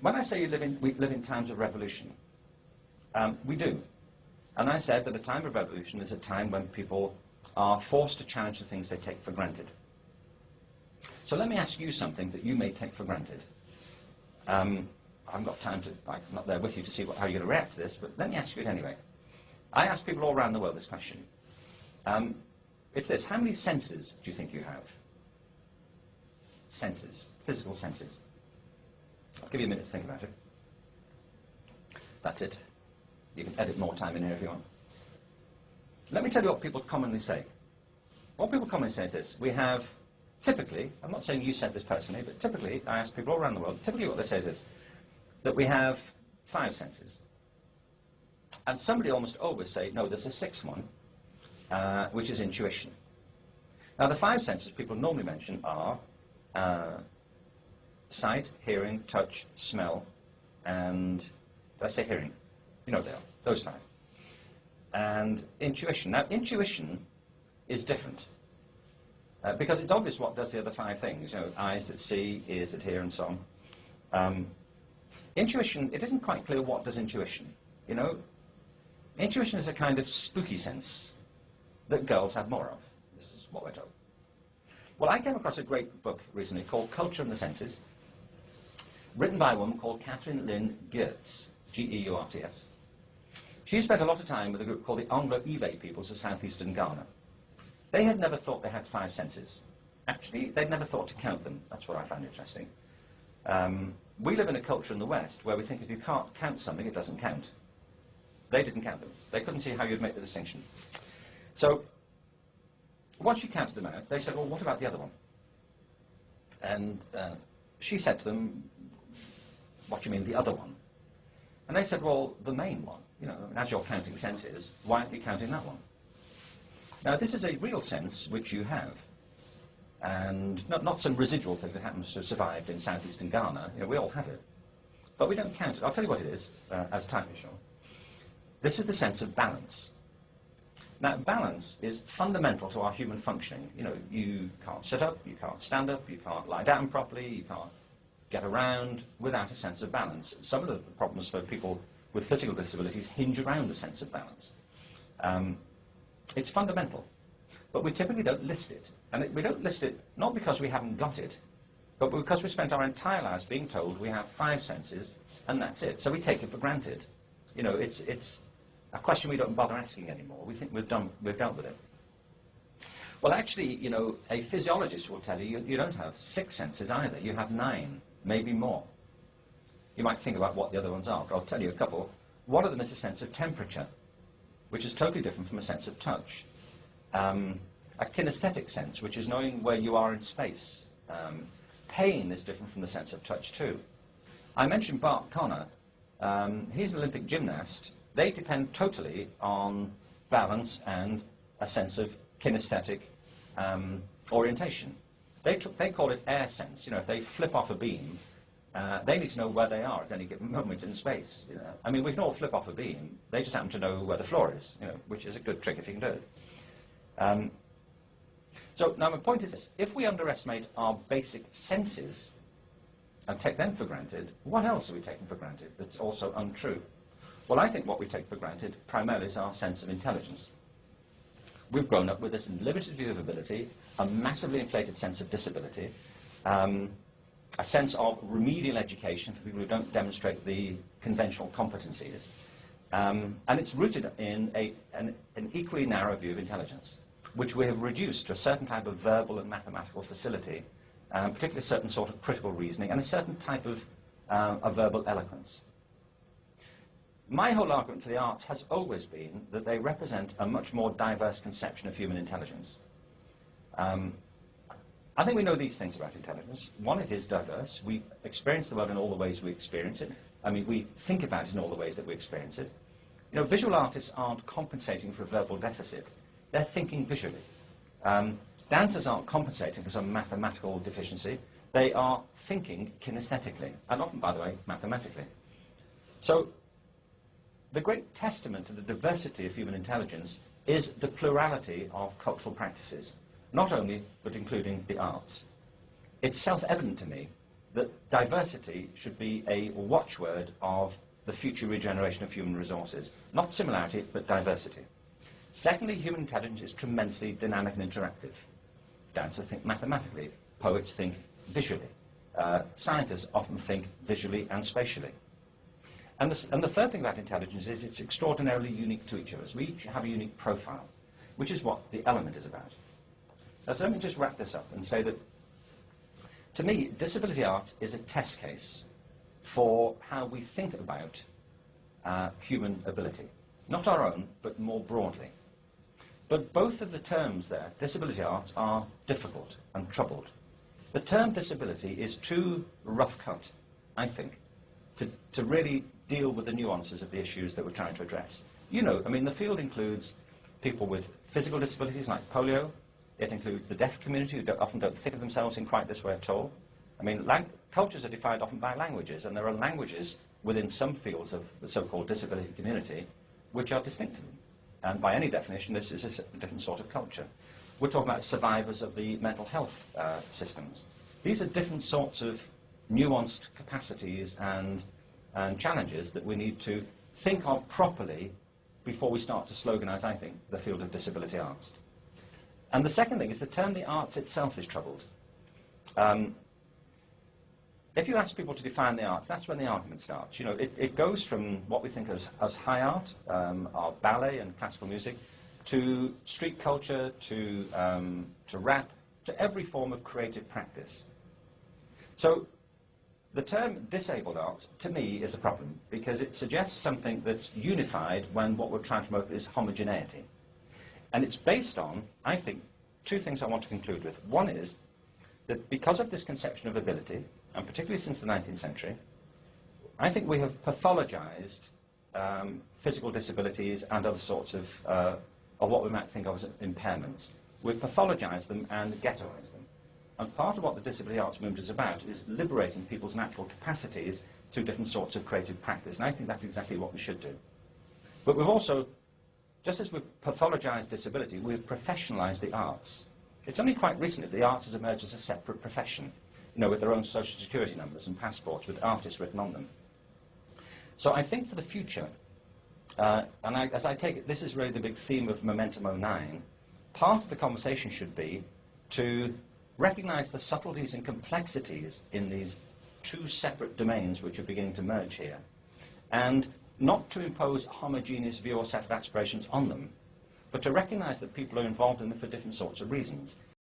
when I say we live in times of revolution, we do. And I said that a time of revolution is a time when people are forced to challenge the things they take for granted. So let me ask you something that you may take for granted. I haven't got time to, I'm not there with you to see how you're going to react to this, but let me ask you it anyway. I ask people all around the world this question. It's this: how many senses do you think you have? Senses, physical senses. I'll give you a minute to think about it. That's it. You can edit more time in here if you want. Let me tell you what people commonly say. What people commonly say is this: we have, typically, I'm not saying you said this personally, but typically, I ask people all around the world, typically what they say is this, that we have 5 senses. And somebody almost always say, no, there's a 6th one, which is intuition. Now, the 5 senses people normally mention are sight, hearing, touch, smell, and, did I say hearing? You know what they are, those 5. And intuition. Now, intuition is different. Because it's obvious what does the other 5 things, you know, eyes that see, ears that hear, and so on. Intuition, it isn't quite clear what does intuition, you know. Intuition is a kind of spooky sense that girls have more of. This is what we're told. Well, I came across a great book recently called Culture and the Senses, written by a woman called Catherine Lynn Geertz, G-E-U-R-T-S. She spent a lot of time with a group called the Anglo-Ewe peoples of southeastern Ghana. They had never thought they had 5 senses. Actually, they'd never thought to count them. That's what I found interesting. We live in a culture in the West where we think if you can't count something, it doesn't count. They didn't count them. They couldn't see how you'd make the distinction. So, once you counted them out, they said, well, what about the other one? And she said to them, what do you mean, the other one? And they said, well, the main one. You know, as you're counting senses, why aren't you counting that one? Now, this is a real sense which you have, and not some residual thing that happens to have survived in southeastern Ghana. You know, we all have it, but we don't count it. I'll tell you what it is, as time is shown. This is the sense of balance. Now, balance is fundamental to our human functioning. You know, you can't sit up, you can't stand up, you can't lie down properly, you can't get around without a sense of balance. Some of the problems for people with physical disabilities hinge around the sense of balance. It's fundamental, but we typically don't list it. And we don't list it not because we haven't got it, but because we spent our entire lives being told we have 5 senses, and that's it. So we take it for granted. You know, it's a question we don't bother asking anymore. We think we've dealt with it. Well, actually, you know, a physiologist will tell you you don't have 6 senses either. You have 9, maybe more. You might think about what the other ones are, but I'll tell you a couple. One of them is a sense of temperature, which is totally different from a sense of touch. A kinesthetic sense, which is knowing where you are in space. Pain is different from the sense of touch too. I mentioned Bart Connor. He's an Olympic gymnast. They depend totally on balance and a sense of kinesthetic orientation. They call it air sense. You know, if they flip off a beam, they need to know where they are at any given moment in space. You know? I mean, we can all flip off a beam. They just happen to know where the floor is, you know, which is a good trick if you can do it. So now my point is this: if we underestimate our basic senses and take them for granted, what else are we taking for granted that's also untrue? Well, I think what we take for granted primarily is our sense of intelligence. We've grown up with this limited view of ability, a massively inflated sense of disability, a sense of remedial education for people who don't demonstrate the conventional competencies, and it's rooted in an equally narrow view of intelligence, which we have reduced to a certain type of verbal and mathematical facility, particularly a certain sort of critical reasoning, and a certain type of verbal eloquence. My whole argument for the arts has always been that they represent a much more diverse conception of human intelligence. I think we know these things about intelligence. One, it is diverse. We experience the world in all the ways we experience it. I mean, we think about it in all the ways that we experience it. You know, visual artists aren't compensating for a verbal deficit. They're thinking visually. Dancers aren't compensating for some mathematical deficiency. They are thinking kinesthetically, and often, by the way, mathematically. So, the great testament to the diversity of human intelligence is the plurality of cultural practices, not only, but including the arts. It's self-evident to me that diversity should be a watchword of the future regeneration of human resources. Not similarity, but diversity. Secondly, human intelligence is tremendously dynamic and interactive. Dancers think mathematically. Poets think visually. Scientists often think visually and spatially. And the third thing about intelligence is it's extraordinarily unique to each of us. We each have a unique profile, which is what the element is about. Now, so let me just wrap this up and say that, to me, disability art is a test case for how we think about human ability. Not our own, but more broadly. But both of the terms there, disability art, are difficult and troubled. The term disability is too rough cut, I think, to really deal with the nuances of the issues that we're trying to address. You know, I mean, the field includes people with physical disabilities like polio. It includes the deaf community who often don't think of themselves in quite this way at all. I mean, cultures are defined often by languages, and there are languages within some fields of the so-called disability community which are distinct to them. And by any definition, this is a different sort of culture. We're talking about survivors of the mental health systems. These are different sorts of nuanced capacities and challenges that we need to think of properly before we start to sloganize, I think, the field of disability arts. And the second thing is the term the arts itself is troubled. If you ask people to define the arts, that's when the argument starts. You know, it goes from what we think of as high art, our ballet and classical music, to street culture, to rap, to every form of creative practice. So the term disabled arts, to me, is a problem, because it suggests something that's unified when what we're trying to promote is homogeneity. And it's based on, I think, two things I want to conclude with. One is that because of this conception of ability, and particularly since the 19th century, I think we have pathologized physical disabilities and other sorts of what we might think of as impairments. We've pathologized them and ghettoized them. And part of what the disability arts movement is about is liberating people's natural capacities through different sorts of creative practice. And I think that's exactly what we should do. But we've also, just as we've pathologized disability, we've professionalized the arts. It's only quite recently that the arts has emerged as a separate profession, you know, with their own social security numbers and passports with artists written on them. So I think for the future, as I take it, this is really the big theme of Momentum 09, part of the conversation should be to recognize the subtleties and complexities in these two separate domains which are beginning to merge here, and not to impose a homogeneous view or set of aspirations on them, but to recognize that people are involved in them for different sorts of reasons.